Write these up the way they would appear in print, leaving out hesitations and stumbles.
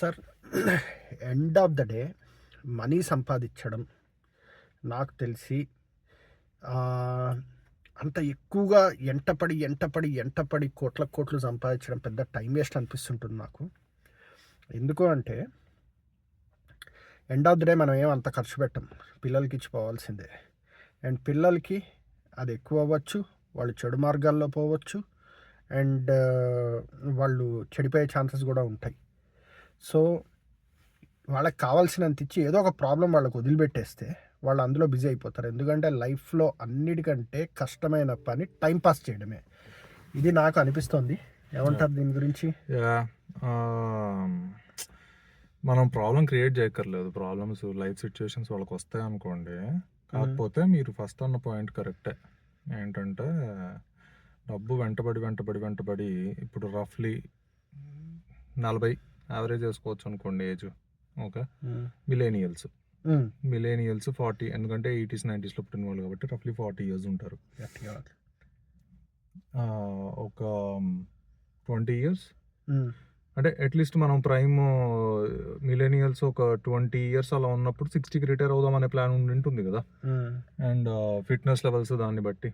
Sir end of the day money సంపాదించడం నాకు తెలిసి అంత ఎక్కువగా ఎంటపడి కోట్లు సంపాదించడం పెద్ద టైం వేస్ట్ అనిపిస్తుంటుంది నాకు. ఎందుకు అంటే ఎండ్ ఆఫ్ ద డే మనం అంత ఖర్చు పెట్టం, పిల్లలకి ఇచ్చిపోవాల్సిందే. అండ్ పిల్లలకి అది ఎక్కువ అవ్వచ్చు, వాళ్ళు చెడు మార్గాల్లో పోవచ్చు, అండ్ వాళ్ళు చెడిపోయే ఛాన్సెస్ కూడా ఉంటాయి. సో వాళ్ళకి కావాల్సినంత ఇచ్చి ఏదో ఒక ప్రాబ్లం వాళ్ళకు వదిలిపెట్టేస్తే వాళ్ళు అందులో బిజీ అయిపోతారు. ఎందుకంటే లైఫ్లో అన్నిటికంటే కష్టమైన పని టైంపాస్ చేయడమే. ఇది నాకు అనిపిస్తుంది. ఏమంటారు దీని గురించి? మనం ప్రాబ్లం క్రియేట్ చేయక్కర్లేదు. ప్రాబ్లమ్స్ లైఫ్ సిచ్యువేషన్స్ వాళ్ళకి వస్తాయి అనుకోండి. కాకపోతే మీరు ఫస్ట్ అన్న పాయింట్ కరెక్టే. ఏంటంటే డబ్బు వెంటబడి ఇప్పుడు రఫ్లీ 40 యావరేజ్ వేసుకోవచ్చు అనుకోండి ఏజ్. ఓకే, మిలేనియల్స్ 40, ఎందుకంటే 80s 90sలో పుట్టిన వాళ్ళు కాబట్టి రఫ్లీ 40 years ఉంటారు. ఒక 20 years అంటే అట్లీస్ట్ మనం ప్రైమ్ మిలేనియల్స్ ఒక 20 years అలా ఉన్నప్పుడు 60కి రిటైర్ అవుదాం అనే ప్లాన్ ఉంటుంది కదా. అండ్ ఫిట్నెస్ లెవెల్స్ దాన్ని బట్టి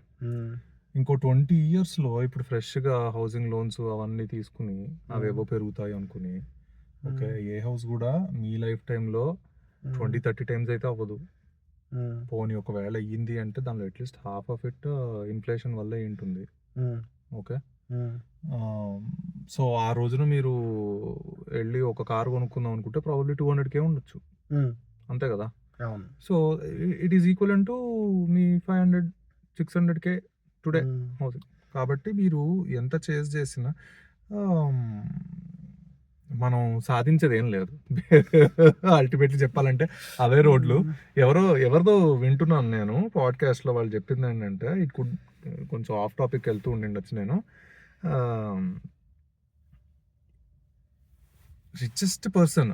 ఇంకో 20 yearsలో ఇప్పుడు ఫ్రెష్గా హౌసింగ్ లోన్స్ అవన్నీ తీసుకుని అవేవో పెరుగుతాయి అనుకుని, ఓకే, ఏ హౌస్ కూడా మీ లైఫ్ టైంలో 20-30 times అయితే అవ్వదు. పోనీ ఒకవేళ అయ్యింది అంటే దానిలో at least half of it inflation వల్లే ఉంటుంది. ఓకే, సో ఆ రోజున మీరు వెళ్ళి ఒక కారు కొనుక్కుందాం అనుకుంటే ప్రాబబ్లీ 200K ఉండొచ్చు, అంతే కదా. So it is equal to me 500-600K today housing. కాబట్టి మీరు ఎంత చేజ్ చేసినా మనం సాధించేది ఏం లేదు. అల్టిమేట్లీ చెప్పాలంటే అవే రోడ్లు. ఎవరిదో వింటున్నాను నేను పాడ్కాస్ట్లో, వాళ్ళు చెప్పింది ఏంటంటే ఇట్ కుడ్ కొంచెం ఆఫ్ టాపిక్ వెళ్తూ ఉండిండొచ్చు నేను. రిచెస్ట్ పర్సన్,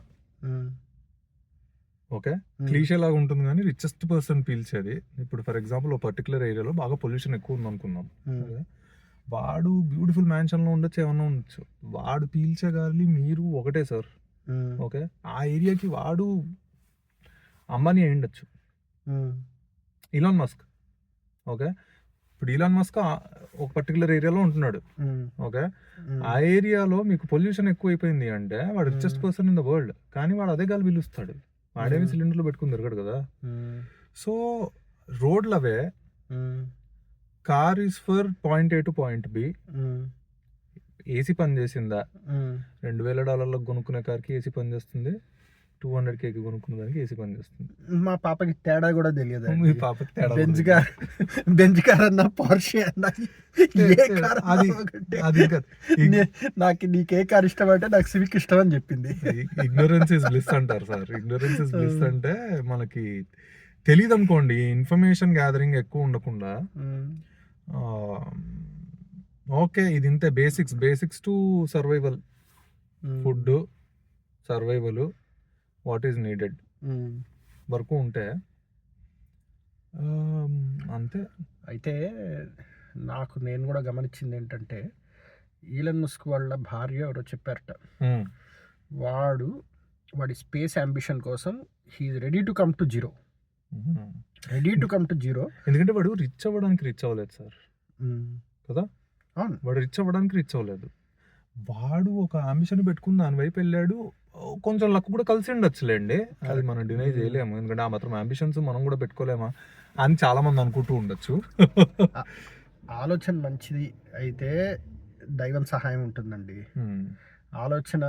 ఓకే, క్లీషే లాగా ఉంటుంది కానీ రిచెస్ట్ పర్సన్ పీల్చేది. ఇప్పుడు ఫర్ ఎగ్జాంపుల్ ఒక పర్టికులర్ ఏరియాలో బాగా పొల్యూషన్ ఎక్కువ ఉంది అనుకుందాం. వాడు బ్యూటిఫుల్ మ్యాన్షన్లో ఉండొచ్చు, ఏమన్నా ఉండొచ్చు, వాడు పీల్చే గాలి మీరు ఒకటే సార్. ఓకే, ఆ ఏరియాకి వాడు అంబానీ అయి ఉండొచ్చు, ఇలాన్ మస్క్. ఓకే, ఇప్పుడు ఇలాన్ మస్క్ ఒక పర్టికులర్ ఏరియాలో ఉంటున్నాడు. ఓకే, ఆ ఏరియాలో మీకు పొల్యూషన్ ఎక్కువ అయిపోయింది అంటే వాడు richest person in the world, కానీ వాడు అదే గాలి పిలుస్తాడు. వాడేమి సిలిండర్లు పెట్టుకుని తిరగడు కదా. సో రోడ్లు అవే, car is for point A to point B. AC పని చేసిందా? $2,000 కొనుక్కునే కార్కి ఏసీ పని చేస్తుంది, 200Kకి కొనుక్కునే దానికి ఏసీ పని చేస్తుంది. మా పాపకి తేడా కూడా తెలియదు. మీ పాపకి తేడా బెంజ్ కార్ అన్నా పార్షే అన్నా నాకు నీకే కార్ ఇష్టం అంటే నాకు సివిక్ ఇష్టం అని చెప్పింది. ఇగ్నోరెన్స్ ఇస్ బ్లిస్ అంటారు సార్. ఇగ్నోరెన్స్ ఇస్ బ్లిస్ అంటే మనకి తెలియదు అనుకోండి, ఇన్ఫర్మేషన్ గ్యాదరింగ్ ఎక్కువ ఉండకుండా ఓకే ఇది ఇంతే basics to survival, food, survival, what is needed వరకు ఉంటే అంతే. అయితే నేను కూడా గమనించింది ఏంటంటే ఈలన్ మస్క్ వాళ్ళ భార్య ఎవరో చెప్పారట, వాడి స్పేస్ అంబిషన్ కోసం he's ready to come to zero. ఎందుకంటే వాడు రిచ్ అవ్వడానికి రిచ్ అవ్వలేదు సార్ కదా. అవును, వాడు రిచ్ అవ్వడానికి రిచ్ అవ్వలేదు. వాడు ఒక అంబిషన్ పెట్టుకుని దాని వైపు వెళ్ళాడు. కొంచెం లక్ కూడా కలిసి ఉండొచ్చులేండి, అది మనం డినై చేయలేము. ఎందుకంటే ఆ మాత్రం అంబిషన్స్ మనం కూడా పెట్టుకోలేమా అని చాలా మంది అనుకుంటూ ఉండొచ్చు. ఆలోచన మంచిది అయితే దైవం సహాయం ఉంటుందండి. ఆలోచన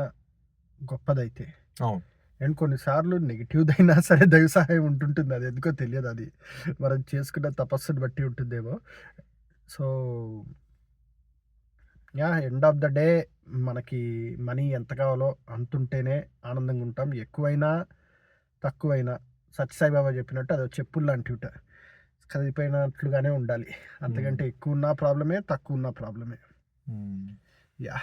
గొప్పదైతే అవును, అండ్ కొన్నిసార్లు నెగిటివ్దైనా సరే దైవ సహాయం ఉంటుంటుంది. అది ఎందుకో తెలియదు, అది మనం చేసుకున్న తపస్సుని బట్టి ఉంటుందేమో. So end of the day మనకి మనీ ఎంత కావాలో అంతుంటేనే ఆనందంగా ఉంటాం. ఎక్కువైనా తక్కువైనా సత్యసాయిబాబా చెప్పినట్టు అది చెప్పులు లాంటివిట, కదిలిపోయినట్లుగానే ఉండాలి. అంతకంటే ఎక్కువ ఉన్న ప్రాబ్లమే, తక్కువ ఉన్న ప్రాబ్లమే. యా.